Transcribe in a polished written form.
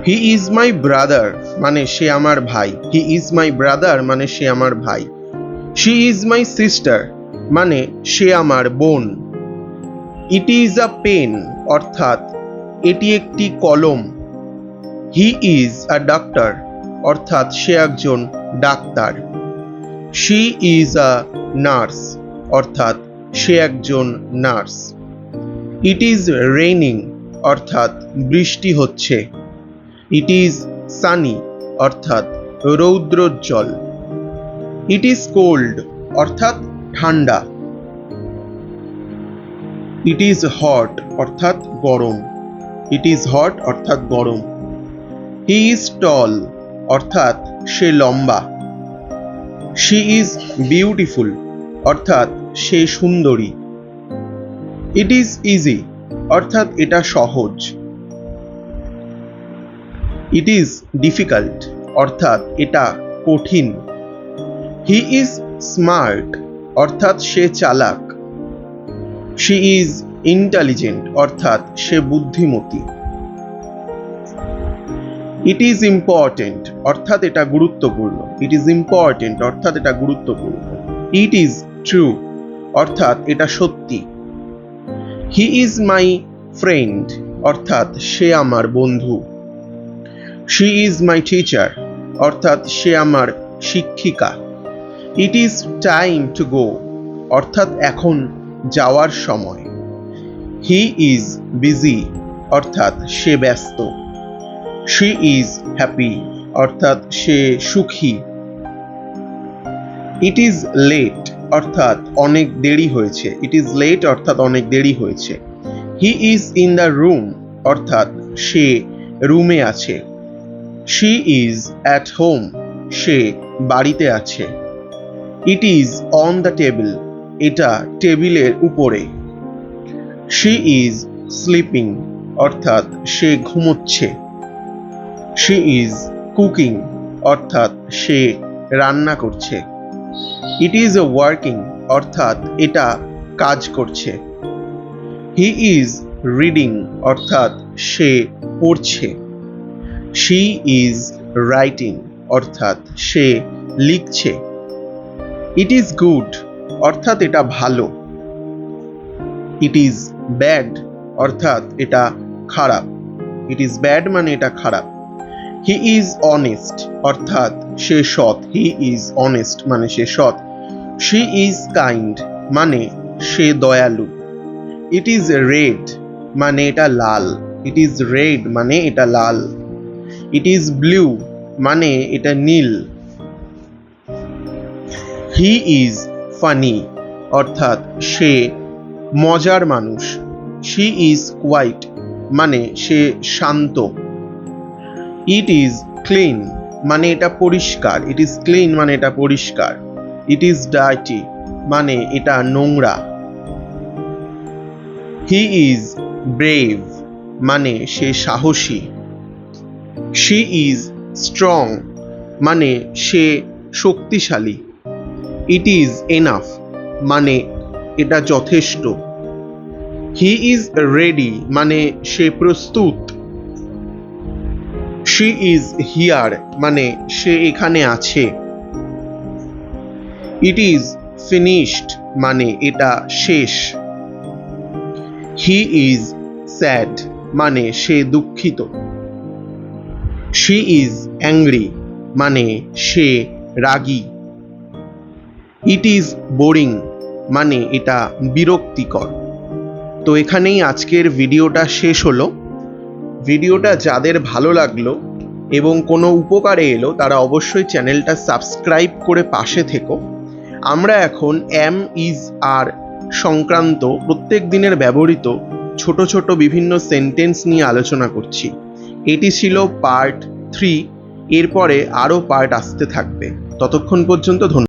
He is my brother মানে সে আমার ভাই। হি ইজ মাই ব্রাদার মানে সে আমার ভাই। শি ইজ মাই সিস্টার মানে সে আমার বোন। ইট ইজ আ পেন অর্থাৎ এটি একটি কলম। হি ইজ আ ডাক্তার অর্থাৎ সে একজন doctor. She is a nurse অর্থাৎ সে একজন নার্স। ইট ইজ রেইনিং অর্থাৎ বৃষ্টি হচ্ছে। ইট ইজ সানি অর্থাৎ রৌদ্রোজ্জ্বল। ইট ইজ কোল্ড অর্থাৎ ঠান্ডা। ইট ইজ হট অর্থাৎ গরম। ইট ইজ হট অর্থাৎ গরম। হি ইজ টল অর্থাৎ সে লম্বা। শি ইজ বিউটিফুল অর্থাৎ সে সুন্দরী। ইট ইজ ইজি অর্থাৎ এটা সহজ। ইট ইজ ডিফিকাল্ট অর্থাৎ এটা কঠিন। হি ইজ স্মার্ট অর্থাৎ সে চালাক। শি ইজ ইন্টেলিজেন্ট অর্থাৎ সে বুদ্ধিমতী। ইট ইজ ইম্পর্টেন্ট অর্থাৎ এটা গুরুত্বপূর্ণ। ইট ইজ ইম্পর্টেন্ট অর্থাৎ এটা গুরুত্বপূর্ণ। ইট ইজ ট্রু অর্থাৎ এটা সত্যি। হি ইজ মাই ফ্রেন্ড অর্থাৎ সে আমার বন্ধু। শি ইজ মাই টিচার অর্থাৎ সে আমার শিক্ষিকা। It is time to go অর্থাৎ এখন যাওয়ার সময়। হি ইজ বিজি অর্থাৎ সে ব্যস্ত। শি ইজ হ্যাপি অর্থাৎ সে সুখী। ইট ইজ লেট অর্থাৎ অনেক দেরি হয়েছে। ইট ইজ লেট অর্থাৎ অনেক দেরি হয়েছে। He is in the room অর্থাৎ সে রুমে আছে। শি ইজ অ্যাট হোম সে বাড়িতে আছে। It is on the table এটা টেবিলের উপরে। শি ইজ স্লিপিং অর্থাৎ সে ঘুমোচ্ছে। শি ইজ কুকিং অর্থাৎ সে রান্না করছে। ইট ইজ ওয়ার্কিং অর্থাৎ এটা কাজ করছে। হি ইজ রিডিং অর্থাৎ সে পড়ছে। শি ইজ রাইটিং অর্থাৎ সে লিখছে। ইট ইজ গুড অর্থাৎ এটা ভালো। ইট ইজ ব্যাড অর্থাৎ এটা খারাপ। ইট ইজ ব্যাড মানে এটা খারাপ। হি ইজ অনেস্ট অর্থাৎ সে সৎ। হি ইজ অনেস্ট মানে সে সৎ। শি ইজ কাইন্ড মানে সে দয়ালু। ইট ইজ রেড মানে এটা লাল। ইট ইজ রেড মানে এটা লাল। ইট ইজ ব্লু মানে এটা নীল। হি ইজ ফানি অর্থাৎ সে মজার মানুষ। শি ইজ কোয়াইট মানে সে শান্ত। ইট ইজ ক্লিন মানে এটা পরিষ্কার। ইট ইজ ক্লিন মানে এটা পরিষ্কার। ইট ইজ ডার্টি মানে এটা নোংরা। হি ইজ ব্রেভ মানে সে সাহসী। শি ইজ স্ট্রং মানে সে শক্তিশালী। ইট ইজ এনাফ মানে এটা যথেষ্ট। হি ইজ রেডি মানে সে প্রস্তুত। শি ইজ হিয়ার মানে সে এখানে আছে। ইট ইজ ফিনিশড মানে এটা শেষ। হি ইজ স্যাড মানে সে দুঃখিত। শি ইজ অ্যাংরি মানে সে রাগী। ইট ইজ বোরিং মানে এটা বিরক্তিকর। তো এখানেই আজকের ভিডিওটা শেষ হলো। ভিডিওটা যাদের ভালো লাগলো এবং কোনো উপকারে এলো তারা অবশ্যই চ্যানেলটা সাবস্ক্রাইব করে পাশে থেকো। আমরা এখন এম ইজ আর সংক্রান্ত প্রত্যেক দিনের ব্যবহৃত ছোট ছোট বিভিন্ন সেন্টেন্স নিয়ে আলোচনা করছি। এটি ছিল পার্ট 3। এরপরে আরও পার্ট আসতে থাকবে। ততক্ষণ পর্যন্ত ধন্যবাদ।